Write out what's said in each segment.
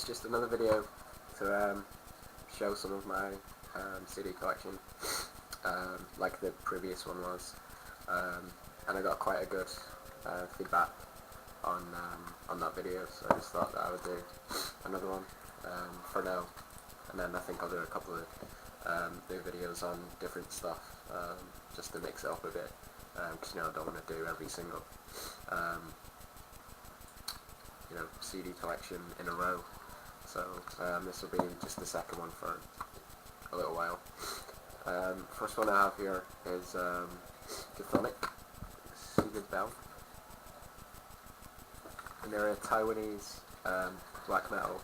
just another video to show some of my CD collection, like the previous one was, and I got quite a good feedback on that video, so I just thought that I would do another one for now, and then I think I'll do a couple of new videos on different stuff, just to mix it up a bit, because I don't want to do every single CD collection in a row. So this will be just the second one for a little while. First one I have here is Chthonic, Seated Bell, and they're a Taiwanese black metal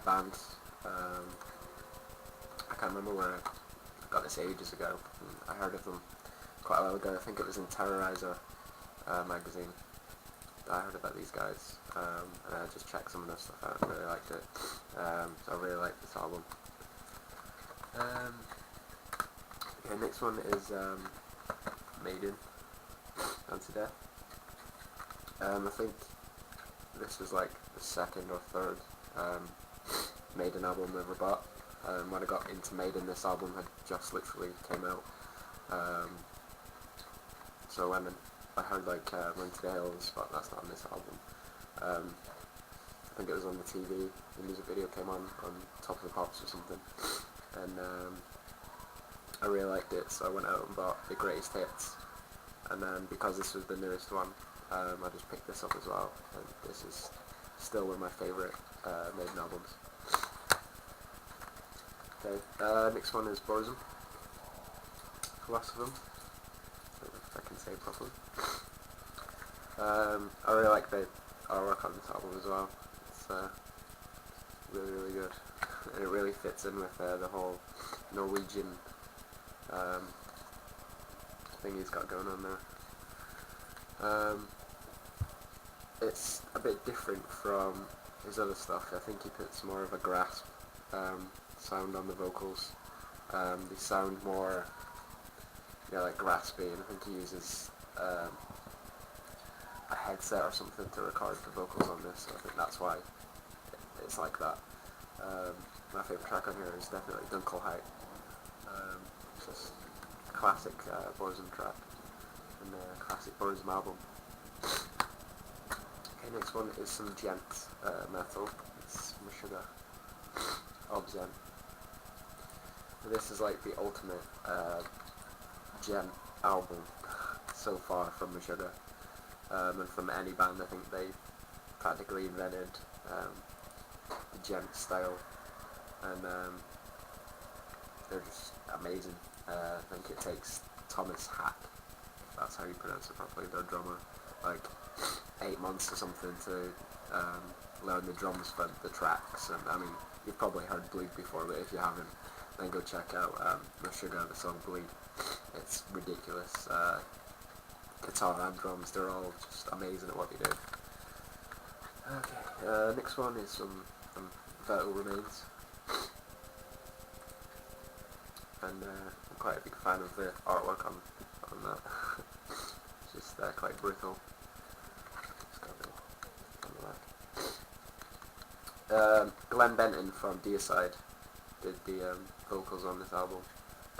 band. I can't remember where I got this ages ago. I heard of them quite a while ago. I think it was in Terrorizer magazine. I heard about these guys, and I just checked some of their stuff out and really liked it. So I really like this album. Okay, next one is Maiden, Anti-Death. I think this was like the second or third Maiden album I ever bought. When I got into Maiden, this album had just literally came out. So when I heard like Run to the Hills, but that's not on this album. I think it was on the TV. The music video came on Top of the Pops or something, and I really liked it. So I went out and bought the Greatest Hits, and then because this was the newest one, I just picked this up as well. And this is still one of my favourite Maiden albums. Okay, next one is Burzum, Philosophum, if I can say it properly. I really like the artwork on this album as well. It's really, really good. And it really fits in with the whole Norwegian thing he's got going on there. It's a bit different from his other stuff. I think he puts more of a grasp sound on the vocals. They sound more like graspy, and I think he uses a headset or something to record the vocals on this, so I think that's why it's like that. My favourite track on here is definitely Dunkelheit. It's just a classic Burzum track, and a classic Burzum album. Okay, next one is some gent metal. It's Meshuggah, Obscene. This is like the ultimate gent album so far from Meshuggah. And from any band, I think they practically invented the gent style, and they're just amazing. I think it takes Thomas Hack, if that's how you pronounce it properly, their drummer, like 8 months or something to learn the drums for the tracks. And I mean, you've probably heard Bleed before, but if you haven't, then go check out Meshuggah, the song Bleed. It's ridiculous. Guitar and drums, they're all just amazing at what they do. Okay, next one is some Vital Remains, and I'm quite a big fan of the artwork on that. It's just quite brutal. It's got a bit on the back. Glenn Benton from Deicide did the vocals on this album.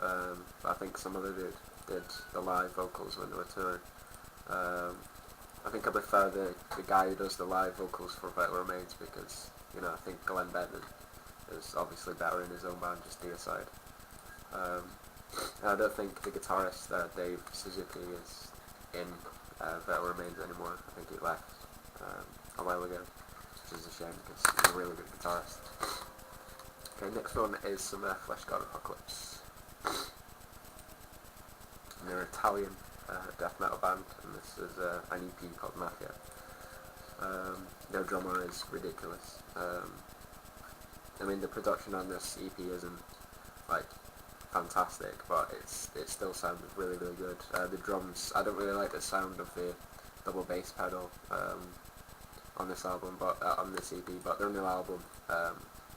I think some other dude did the live vocals when they were touring. I think I prefer the guy who does the live vocals for Vital Remains, because I think Glenn Benton is obviously better in his own band, just Deicide. I don't think the guitarist Dave Suzuki is in Vital Remains anymore. I think he left a while ago, which is a shame because he's a really good guitarist. Okay, next one is some Fleshgod Apocalypse. And they're Italian death metal band, and this is an EP called Mafia. Their drummer is ridiculous. I mean, the production on this EP isn't like fantastic, but it still sounds really, really good. The drums, I don't really like the sound of the double bass pedal on this album, but on this EP, but their new album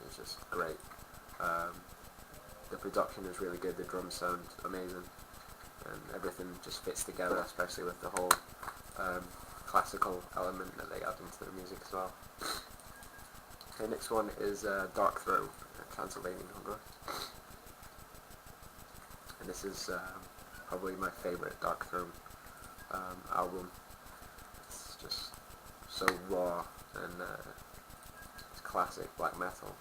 is just great. The production is really good. The drums sound amazing, and everything just fits together, especially with the whole classical element that they add into their music as well. Okay, next one is Darkthrone, Transylvanian Hunger. And this is probably my favourite Darkthrone album. It's just so raw and it's classic black metal.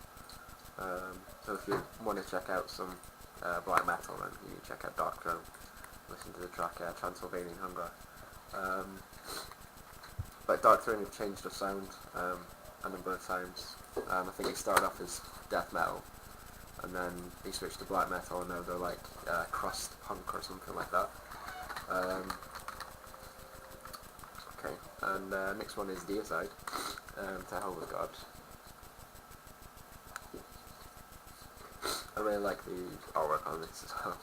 So if you want to check out some black metal, then you need to check out Darkthrone. Listen to the track Transylvanian Hunger. But Darkthrone have changed their sound a number of times. I think it started off as death metal, and then they switched to black metal, and now they're like crust punk or something like that. Okay, and next one is Deicide, To Hell with God. I really like the artwork on this as well.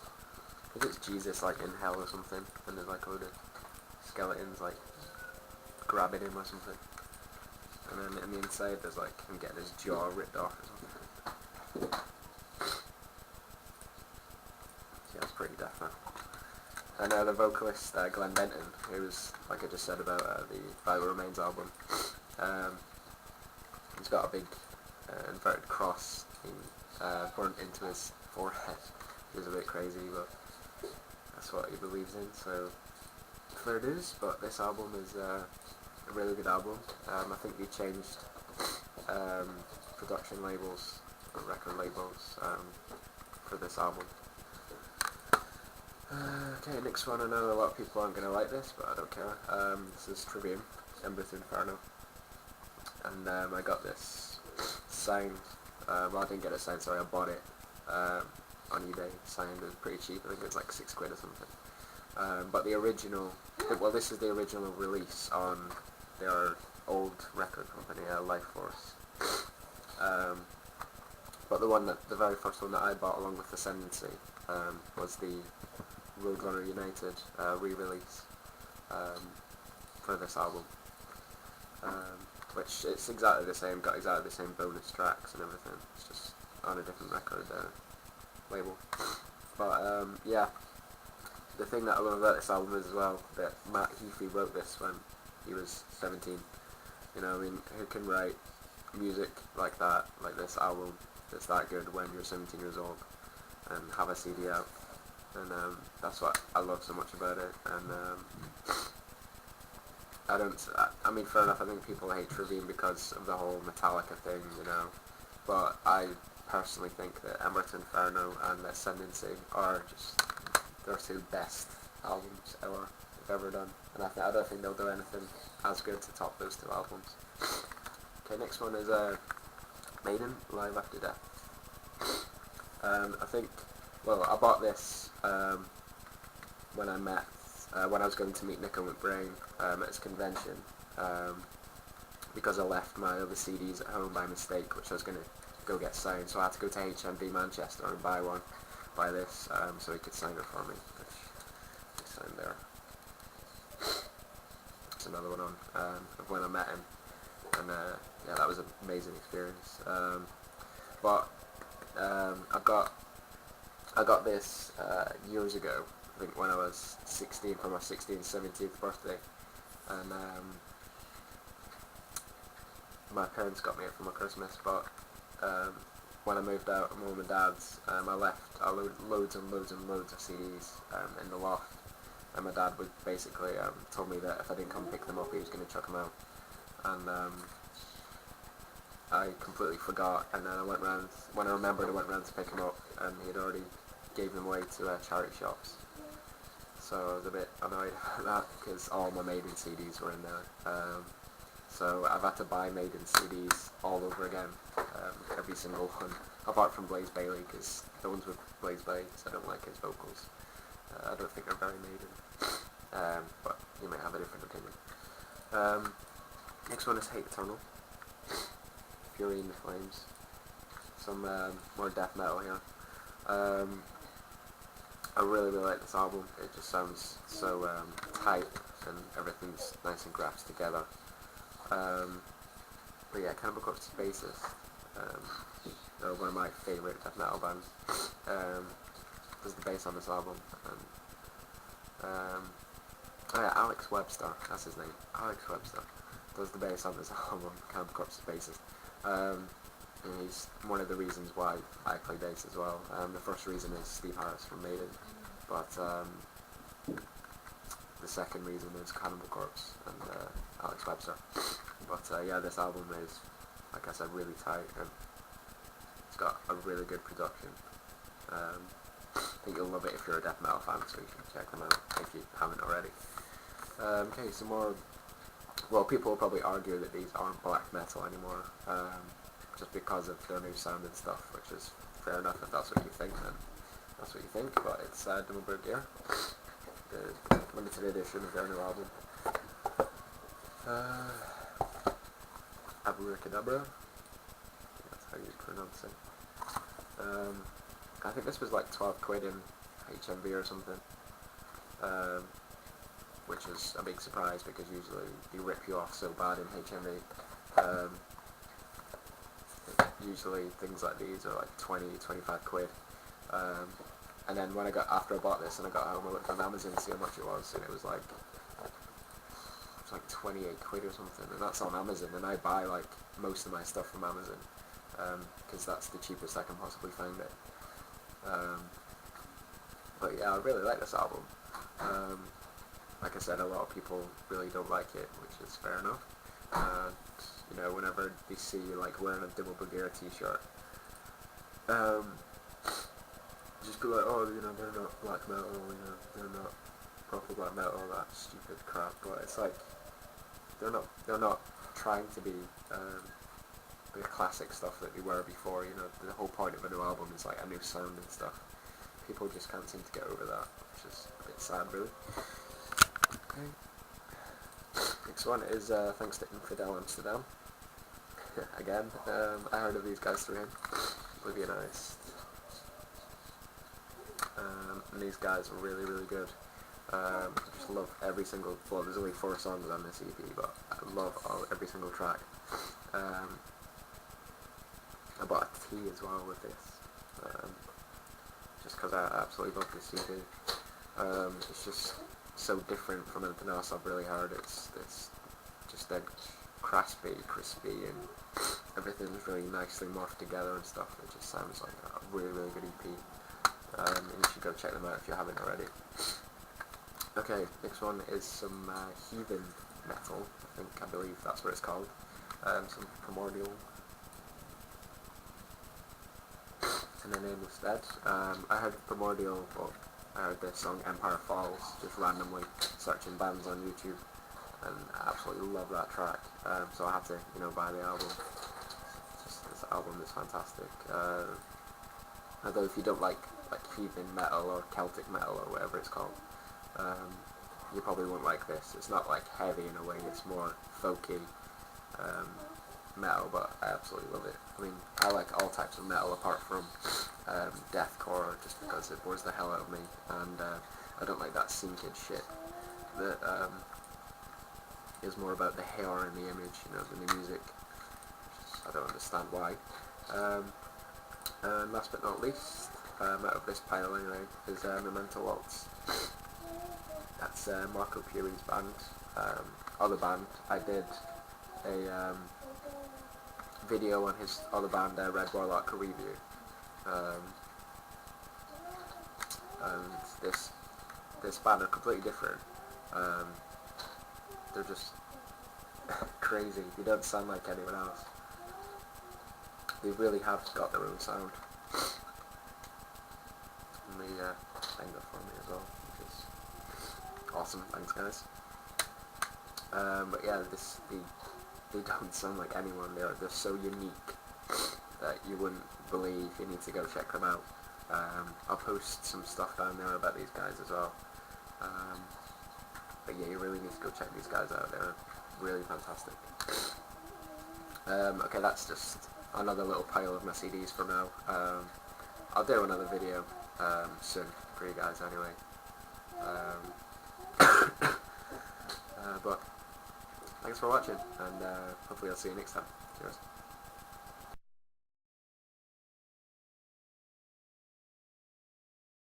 I think it's Jesus like in hell or something, and there's like a load of skeletons like grabbing him or something. And then in the inside there's like him getting his jaw ripped off or something. Yeah, it's pretty definite. And the vocalist Glenn Benton, who's, like I just said about the Vital Remains album, he's got a big inverted cross burnt into his forehead. Which is a bit crazy, but that's what he believes in, so there it is. But this album is a really good album. I think they changed production labels, or record labels, for this album. Okay, next one. I know a lot of people aren't going to like this, but I don't care. This is Trivium, Ember to Inferno. And I got this signed. Well, I didn't get it signed, sorry, I bought it on eBay, signed. It was pretty cheap. I think it was like £6 or something. But the original, well, this is the original release on their old record company, Life Force. But the very first one that I bought along with Ascendancy was the Roadrunner United re-release for this album, which it's exactly the same, got exactly the same bonus tracks and everything. It's just on a different record label. But yeah, the thing that I love about this album is as well that Matt Heafy wrote this when he was 17. You know, I mean, who can write music like that, like this album that's that good when you're 17 years old and have a CD out? And that's what I love so much about it. And I mean, fair enough, I think people hate Trivium because of the whole Metallica thing, you know, but I personally think that Ember to Inferno and Ascendancy are just their two best albums ever they've ever done, and I don't think they'll do anything as good to top those two albums. Okay, next one is Maiden, Live After Death. I think, well, I bought this when I was going to meet Nico McBrain at his convention, because I left my other CDs at home by mistake, which I was going to go get signed, so I had to go to HMV Manchester and buy this, so he could sign it for me, which he signed there. There's another one on of when I met him, and yeah, that was an amazing experience. But I got this years ago, I think when I was 16, for my 16th, 17th birthday, and my parents got me it for my Christmas, but when I moved out of Mum and Dad's, I left loads and loads and loads of CDs in the loft, and my dad would basically told me that if I didn't come pick them up, he was going to chuck them out, and I completely forgot, and then when I remembered, I went round to pick them up, and he had already gave them away to charity shops. So I was a bit annoyed about that, because all my Maiden CDs were in there. So I've had to buy Maiden CDs all over again, every single one, apart from Blaze Bayley, because the ones with Blaze Bayley, because I don't like his vocals. I don't think they're very Maiden, but you might have a different opinion. Next one is Hate Eternal, Fury in the Flames, some more death metal here. I really like this album. It just sounds so tight, and everything's nice and graphed together. But yeah, Cannibal Corpse Basis, they're one of my favourite death metal bands. Does the bass on this album. Oh yeah, Alex Webster, that's his name. Alex Webster does the bass on this album, Cannibal Corpse Basis. and he's one of the reasons why I play bass as well. The first reason is Steve Harris from Maiden, but the second reason is Cannibal Corpse and Alex Webster. But yeah, this album is, like I said, really tight, and it's got a really good production. I think you'll love it if you're a death metal fan, so you should check them out if you haven't already. Okay, some more. Well, people will probably argue that these aren't black metal anymore, just because of their new sound and stuff, which is fair enough if that's what you think, then that's what you think, but it's Dimmu Borgir, the limited edition of their new album. Abracadabra, that's how you pronounce it. I think this was like 12 quid in HMV or something, which is a big surprise because usually they rip you off so bad in HMV. Usually things like these are like 20, 25 quid. And then when after I bought this and I got home, I looked on Amazon to see how much it was, and it was like 28 quid or something, and that's on Amazon, and I buy like most of my stuff from Amazon, because that's the cheapest I can possibly find it. But yeah, I really like this album. Like I said, a lot of people really don't like it, which is fair enough. You know, whenever they see you like wearing a Dimmu Borgir t-shirt, just be like, oh, you know, they're not black metal, you know, they're not proper black metal, that stupid crap. But it's like they're not trying to be the classic stuff that they were before. You know, the whole point of a new album is like a new sound and stuff. People just can't seem to get over that, which is a bit sad, really. Okay. Next one is thanks to Infidel Amsterdam. Again, I heard of these guys through him. Oblivion Iced. And these guys are really, really good. I just love every single. Well, there's only 4 songs on this EP, but I love every single track. I bought a tea as well with this, just because I absolutely love this EP. It's just so different from anything else I've really heard. It's just dead crispy, and everything's really nicely morphed together and stuff. It just sounds like a really, really good EP. And you should go check them out if you haven't already. Okay, next one is some heathen metal. I believe that's what it's called. Some Primordial. And a Nameless Dead. I heard Primordial, well, I heard the song Empire Falls just randomly searching bands on YouTube, and I absolutely love that track. So I had to, you know, buy the album. This album is fantastic. Although if you don't like heathen metal or Celtic metal or whatever it's called, you probably won't like this. It's not like heavy in a way, it's more folky metal, but I absolutely love it. I mean, I like all types of metal apart from deathcore, just because it bores the hell out of me, and I don't like that synced shit that is more about the hair and the image, you know, than the music. I don't understand why. And last but not least, out of this pile anyway, is Memento Waltz. That's Marco Puri's band. Other band. I did a video on his other band, Red Warlock, a review. And this band are completely different. They're just crazy. They don't sound like anyone else. They really have got their own sound. And they sang that for me as well, which is awesome. Thanks, guys. But yeah, they don't sound like anyone. They're so unique that you wouldn't believe. You need to go check them out. I'll post some stuff down there about these guys as well. But yeah, you really need to go check these guys out. They're really fantastic. Okay, that's just another little pile of my CDs for now. I'll do another video soon for you guys anyway. But thanks for watching, and hopefully I'll see you next time. Cheers.